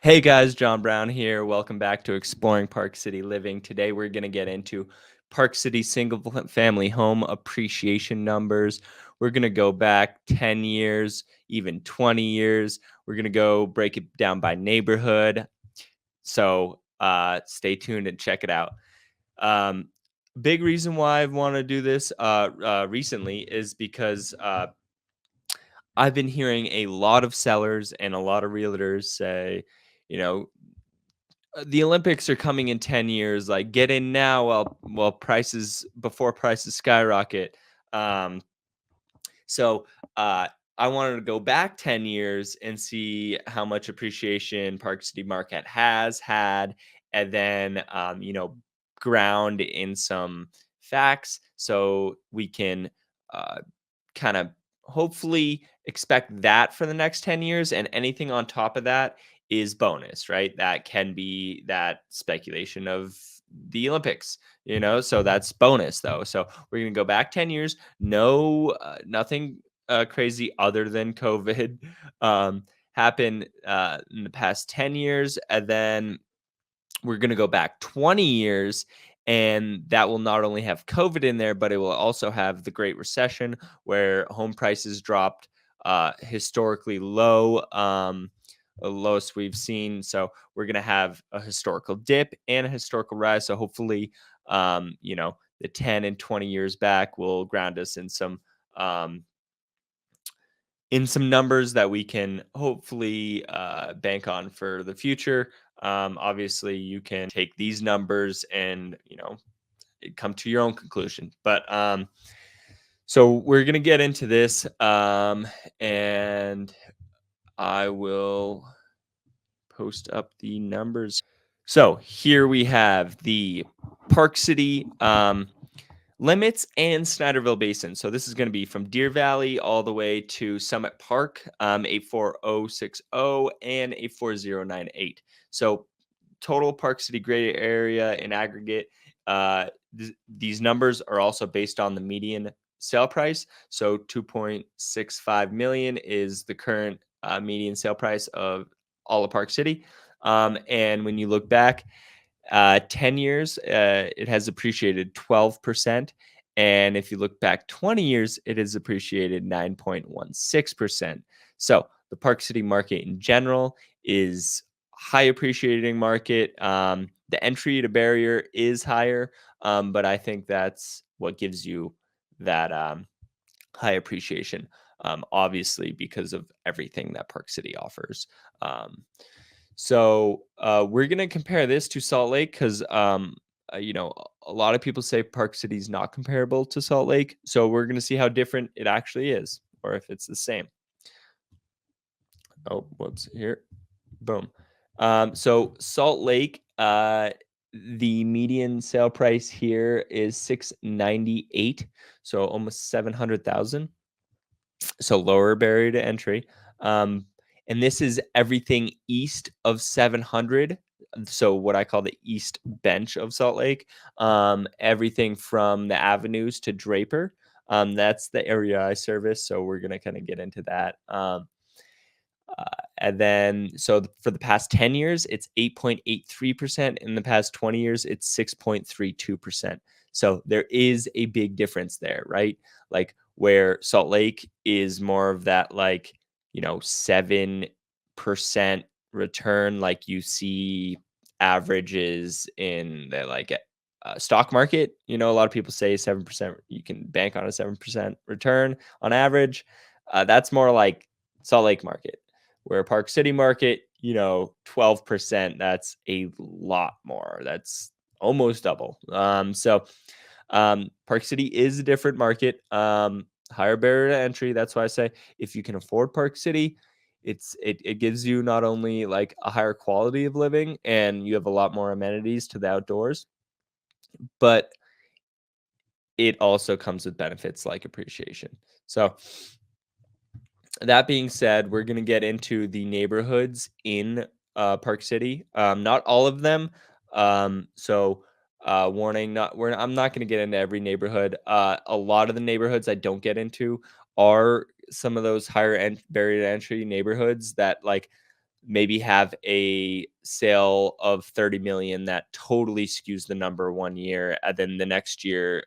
Hey guys, John Brown here. Welcome back to Exploring Park City Living. Today we're going to get into Park City family home appreciation numbers. We're going to go back 10 years, even 20 years. We're going to go break it down by neighborhood. So stay tuned and check it out. Um, Big reason why I want to do this recently is because I've been hearing a lot of sellers and a lot of realtors say, you know, the Olympics are coming in 10 years. Like, get in now while prices before prices skyrocket. Um, so uh, I wanted to go back 10 years and see how much appreciation Park City Market has had, and then ground in some facts so we can uh, kind of hopefully expect that for the next 10 years, and anything on top of that is bonus, right? That can be that speculation of the Olympics, so that's bonus though. So we're going to go back 10 years. No, nothing crazy other than COVID happened in the past 10 years. And then we're going to go back 20 years, and that will not only have COVID in there, but it will also have the Great Recession, where home prices dropped historically low, the lowest we've seen. So we're going to have a historical dip and a historical rise. So hopefully, the 10 and 20 years back will ground us um, in some numbers that we can hopefully bank on for the future. Obviously, you can take these numbers and come to your own conclusion. But so we're gonna get into this, and I will post up the numbers. So here we have the Park City limits and Snyderville Basin. So this is going to be from Deer Valley all the way to Summit Park, 84060 and 84098. So total Park City gray area in aggregate. These numbers are also based on the median sale price. So 2.65 million is the current median sale price of all of Park City. And when you look back, 10 years, it has appreciated 12%. And if you look back 20 years, it has appreciated 9.16%. So the Park City market in general is high appreciating market. The entry to barrier is higher, but I think that's what gives you that high appreciation, obviously, because of everything that Park City offers. So we're gonna compare this to Salt Lake because a lot of people say Park City is not comparable to Salt Lake. So we're gonna see how different it actually is, or if it's the same. Oh, whoops! Here, boom. So Salt Lake, the median sale price here is 698, so almost 700,000. So lower barrier to entry. Um, and this is everything east of 700. So what I call the east bench of Salt Lake. Everything from the avenues to Draper. That's the area I service. So we're gonna kind of get into that. Uh, and then, so for the past 10 years, it's 8.83%. In the past 20 years, it's 6.32%. So there is a big difference there, right? Like where Salt Lake is more of that, 7% return, like you see averages in the stock market. A lot of people say 7%, you can bank on a 7% return on average. That's more like Salt Lake market, where Park City market, 12%, that's a lot more. That's almost double. Park City is a different market, higher barrier to entry. That's why I say if you can afford Park City, it gives you not only like a higher quality of living and you have a lot more amenities to the outdoors, but it also comes with benefits like appreciation. So that being said, we're going to get into the neighborhoods in Park City. Not all of them. Warning, I'm not going to get into every neighborhood. A lot of the neighborhoods I don't get into are some of those higher end barrier to entry neighborhoods that maybe have a sale of 30 million that totally skews the number one year, and then the next year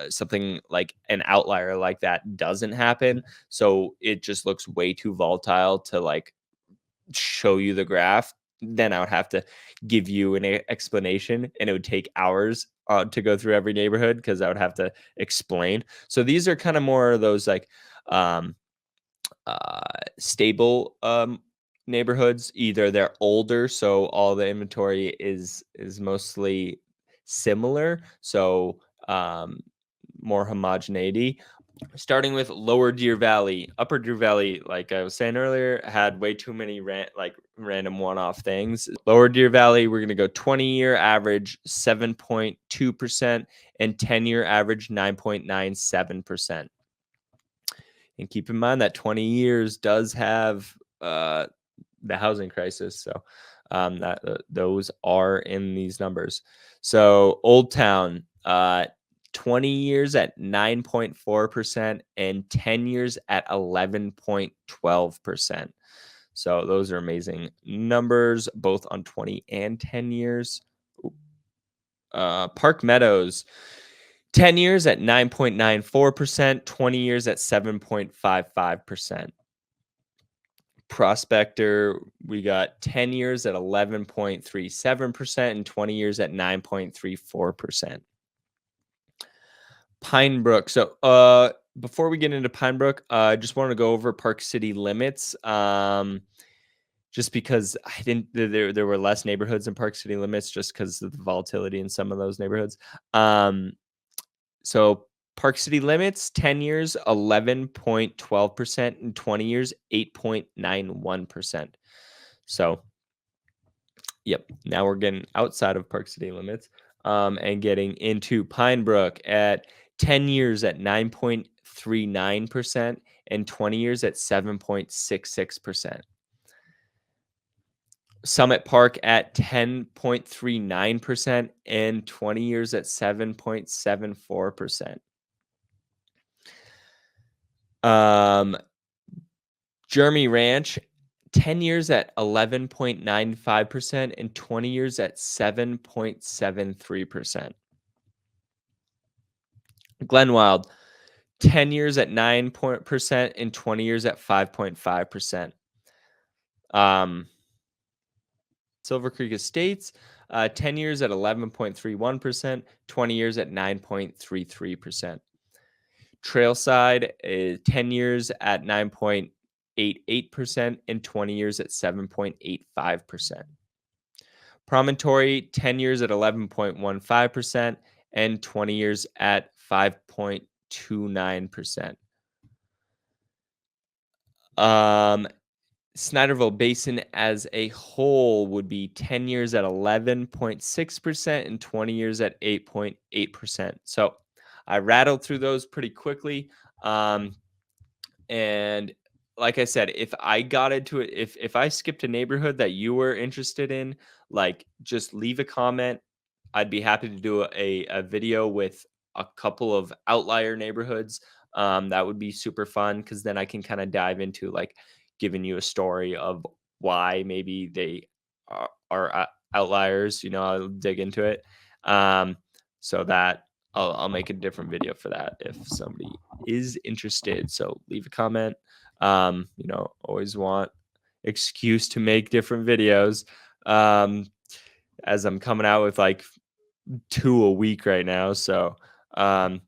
something like an outlier like that doesn't happen, so it just looks way too volatile to like show you the graph. Then I would have to give you an explanation, and it would take hours to go through every neighborhood because I would have to explain. So these are kind of more of those like um, uh, stable neighborhoods. Either they're older, so all the inventory is mostly similar, so more homogeneity. Starting with Lower Deer Valley, Upper Deer Valley, like I was saying earlier, had way too many random one-off things. Lower Deer Valley, we're gonna go 20-year average 7.2% and 10-year average 9.97%. And keep in mind that 20 years does have the housing crisis. So those are in these numbers. So Old Town, 20 years at 9.4% and 10 years at 11.12%. So those are amazing numbers, both on 20 and 10 years. Park Meadows, 10 years at 9.94%, 20 years at 7.55%. Prospector, we got 10 years at 11.37% and 20 years at 9.34%. Pine Brook. So, before we get into Pine Brook, I just want to go over Park City limits. Just because I didn't, there were less neighborhoods in Park City limits, just because of the volatility in some of those neighborhoods. So Park City limits, 10 years, 11.12%, and 20 years, 8.91%. So, yep, now we're getting outside of Park City limits and getting into Pine Brook at 10 years at 9.39% and 20 years at 7.66%. Summit Park at 10.39% and 20 years at 7.74%. Jeremy Ranch, 10 years at 11.95% and 20 years at 7.73%. Glenwild, 10 years at 9% and 20 years at 5.5%. Silver Creek Estates, 10 years at 11.31%, 20 years at 9.33%. Trailside is 10 years at 9.88% and 20 years at 7.85%. Promontory, 10 years at 11.15% and 20 years at 5.29%. Snyderville Basin as a whole would be 10 years at 11.6% and 20 years at 8.8%. So I rattled through those pretty quickly. And like I said, if I got into it, if I skipped a neighborhood that you were interested in, like just leave a comment. I'd be happy to do a video with a couple of outlier neighborhoods. That would be super fun because then I can kind of dive into like giving you a story of why maybe they are outliers. You know, I'll dig into it. So that I'll make a different video for that if somebody is interested. So leave a comment. You know, always want excuse to make different videos. As I'm coming out with like 2 a week right now. Um,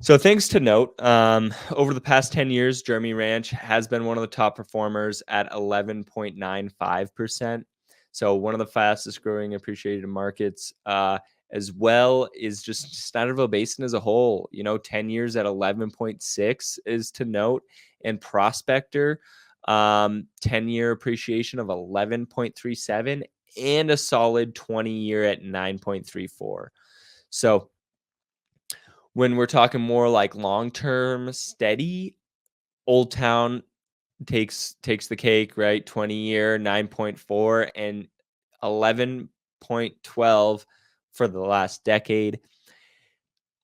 so things to note, over the past 10 years, Jeremy Ranch has been one of the top performers at 11.95%. So one of the fastest growing appreciated markets, as well is just Snyderville Basin as a whole. You know, 10 years at 11.6 is to note. And Prospector, 10-year appreciation of 11.37 and a solid 20-year at 9.34. So when we're talking more like long-term steady, Old Town takes the cake, right? 20-year 9.4 and 11.12 for the last decade.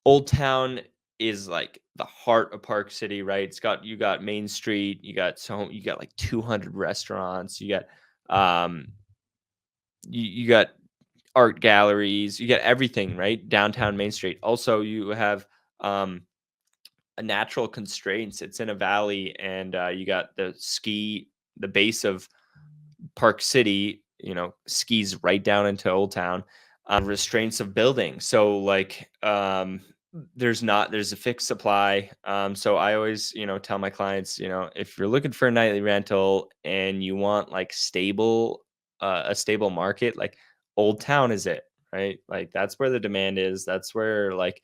Old Town is like the heart of Park City, right? You got Main Street, you got like 200 restaurants, um you got art galleries, you get everything, right? Downtown Main Street. Also, you have um a natural constraints. It's in a valley, and you got the base of Park City, skis right down into Old Town. Restraints of building. So there's a fixed supply. So I always, tell my clients, if you're looking for a nightly rental and you want like a stable market, like Old Town is it, right? Like that's where the demand is. That's where like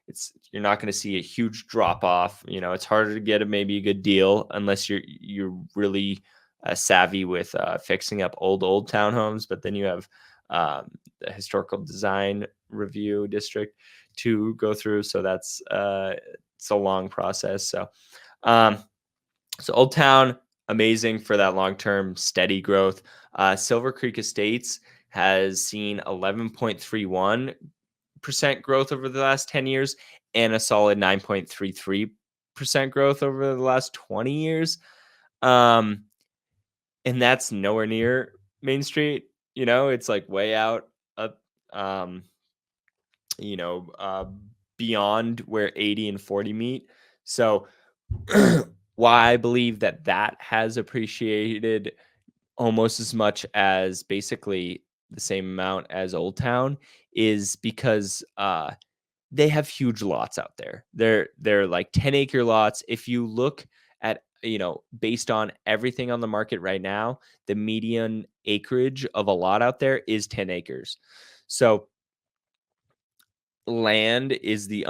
it's you're not going to see a huge drop off. It's harder to get maybe a good deal unless you're really savvy with fixing up old townhomes. But then you have the historical design review district to go through, so that's it's a long process. Um, so Old Town, amazing for that long term steady growth. Silver Creek Estates has seen 11.31% growth over the last 10 years and a solid 9.33% growth over the last 20 years. Um, and that's nowhere near Main Street. It's like way out up, um, you know, uh, beyond where 80 and 40 meet. So, why I believe that has appreciated almost as much as basically the same amount as Old Town is because they have huge lots out there. They're like 10-acre lots. If you look at, based on everything on the market right now, the median acreage of a lot out there is 10 acres. So land is the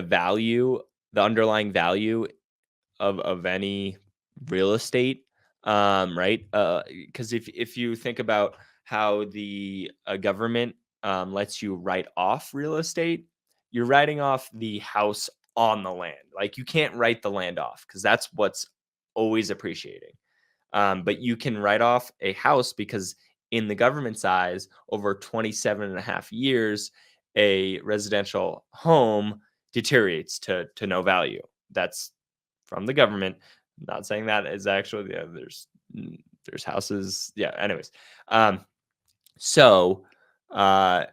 value, the underlying value of any real estate, right? Because if you think about how the government lets you write off real estate, you're writing off the house on the land. Like you can't write the land off because that's what's always appreciating. But you can write off a house because in the government's eyes, over 27 and a half years, a residential home deteriorates to no value. That's from the government. Not saying that is actually, yeah, there's houses. Yeah. Anyways, um, so uh,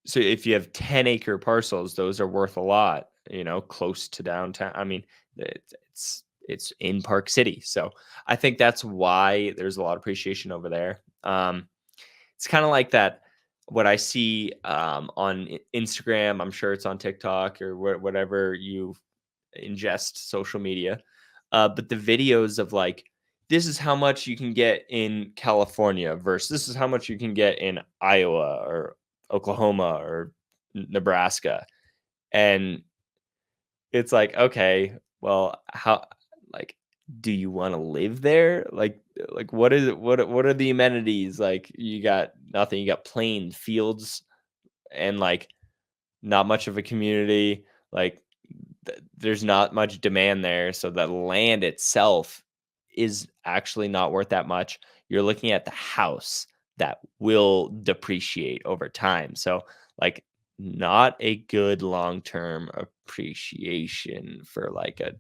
so if you have 10-acre parcels, those are worth a lot. Close to downtown. I mean, it's in Park City, so I think that's why there's a lot of appreciation over there. It's kind of like that. What I see on Instagram, I'm sure it's on TikTok or whatever you ingest social media. But the videos of like, this is how much you can get in California versus this is how much you can get in Iowa or Oklahoma or Nebraska. And it's like, okay, well, how, like, do you want to live there? Like, what is it? What are the amenities? Like, you got nothing. You got plain fields and like not much of a community. Like, there's not much demand there, so the land itself is actually not worth that much. You're looking at the house that will depreciate over time. So, like, not a good long-term appreciation for like a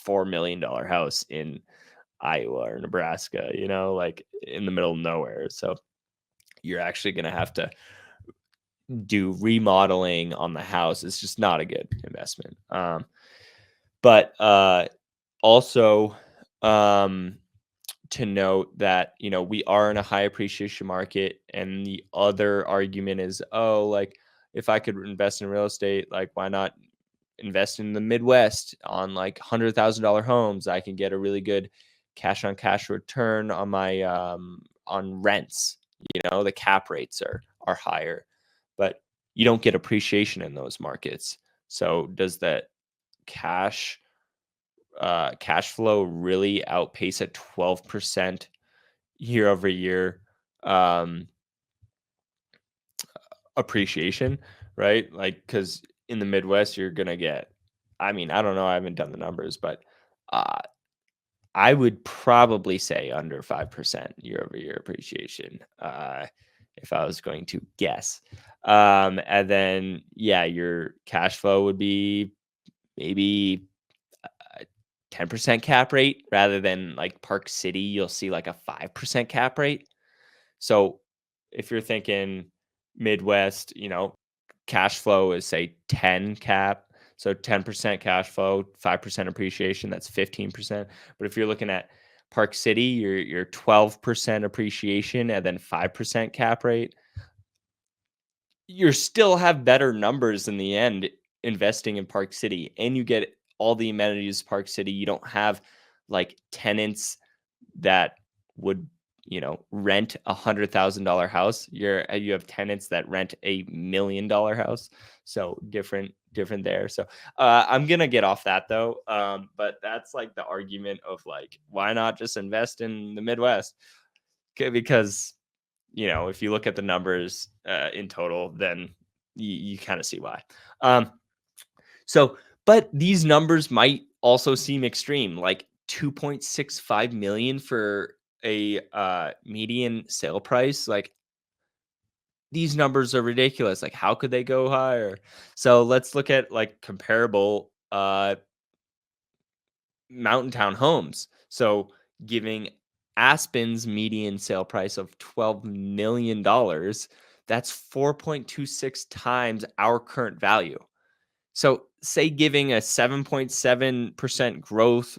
$4 million house in Iowa or Nebraska, like in the middle of nowhere. So you're actually going to have to do remodeling on the house. It's just not a good investment. But also, um, to note that, we are in a high appreciation market. And the other argument is, oh, like if I could invest in real estate, like why not invest in the Midwest on like $100,000 homes? I can get a really good cash on cash return on my on rents. The cap rates are higher, but you don't get appreciation in those markets. So does that cash cash flow really outpace a 12% year over year um, appreciation, right? Like, because in the Midwest, you're going to get, I mean, I don't know, I haven't done the numbers, but uh, I would probably say under 5% year over year appreciation. if I was going to guess. And then yeah, your cash flow would be maybe a 10% cap rate rather than like Park City, you'll see like a 5% cap rate. So if you're thinking Midwest, cash flow is say 10 cap. So 10% cash flow, 5% appreciation, that's 15%. But if you're looking at Park City, you're 12% appreciation and then 5% cap rate. You still have better numbers in the end investing in Park City, and you get all the amenities of Park City. You don't have like tenants that would, rent $100,000 house. You have tenants that rent $1 million house. So different there. So I'm gonna get off that though. But that's like the argument of like, why not just invest in the Midwest? Okay, because if you look at the numbers in total, then you kind of see why. Um, so, but these numbers might also seem extreme, like 2.65 million for a median sale price. Like these numbers are ridiculous. Like, how could they go higher? So let's look at like comparable mountain town homes. So giving Aspen's median sale price of $12 million, that's 4.26 times our current value. So say giving a 7.7% growth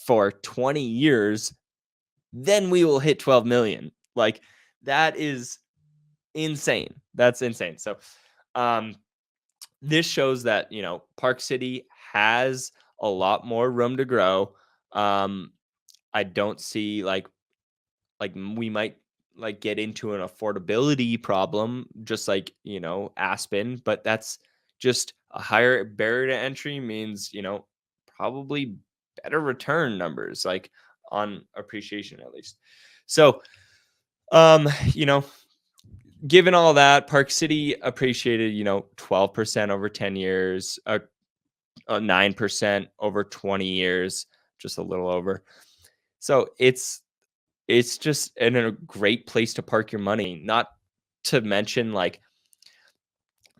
for 20 years, then we will hit 12 million. Like that is insane. That's insane. So um this shows that, Park City has a lot more room to grow. Um I don't see we might like get into an affordability problem just like, Aspen, but that's just a higher barrier to entry means, probably better return numbers like on appreciation at least. So, um, you know, given all that, Park City appreciated, 12% over 10 years, 9% over 20 years, just a little over. So it's just a great place to park your money, not to mention, like,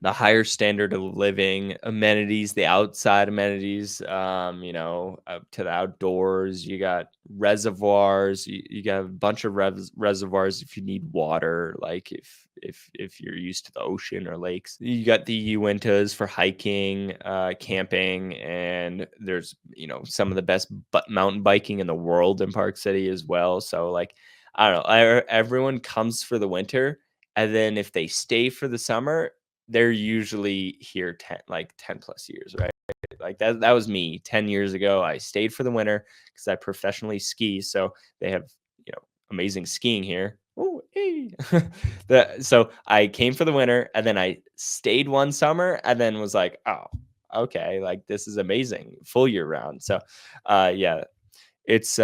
the higher standard of living, amenities, the outside amenities, up to the outdoors. You got reservoirs. You got a bunch of reservoirs if you need water, like if you're used to the ocean or lakes. You got the Uintas for hiking, camping, and there's some of the best mountain biking in the world in Park City as well. So like, I don't know, everyone comes for the winter, and then if they stay for the summer, they're usually here 10 plus years, right? Like that was me 10 years ago. I stayed for the winter because I professionally ski. So they have, amazing skiing here. Oh, hey. So I came for the winter and then I stayed one summer and then was like, oh, okay, like this is amazing, full year round. So yeah, it's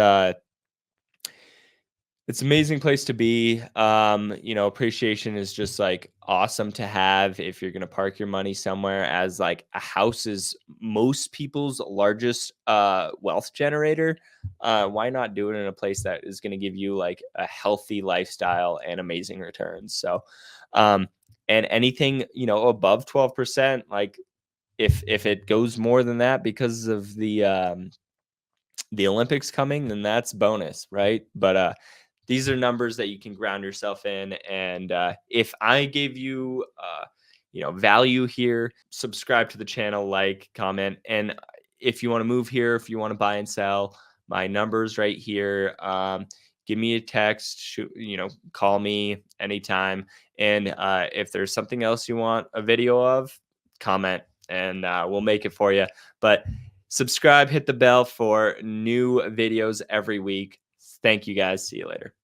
it's an amazing place to be. Appreciation is just like awesome to have if you're gonna park your money somewhere, as like a house is most people's largest wealth generator. Why not do it in a place that is gonna give you like a healthy lifestyle and amazing returns? So and anything, above 12%, like if it goes more than that because of the Olympics coming, then that's bonus, right? But these are numbers that you can ground yourself in. And if I gave you, value here, subscribe to the channel, like, comment, and if you want to move here, if you want to buy and sell, my numbers right here. Give me a text, shoot, call me anytime. And if there's something else you want a video of, comment, and we'll make it for you. But subscribe, hit the bell for new videos every week. Thank you guys. See you later.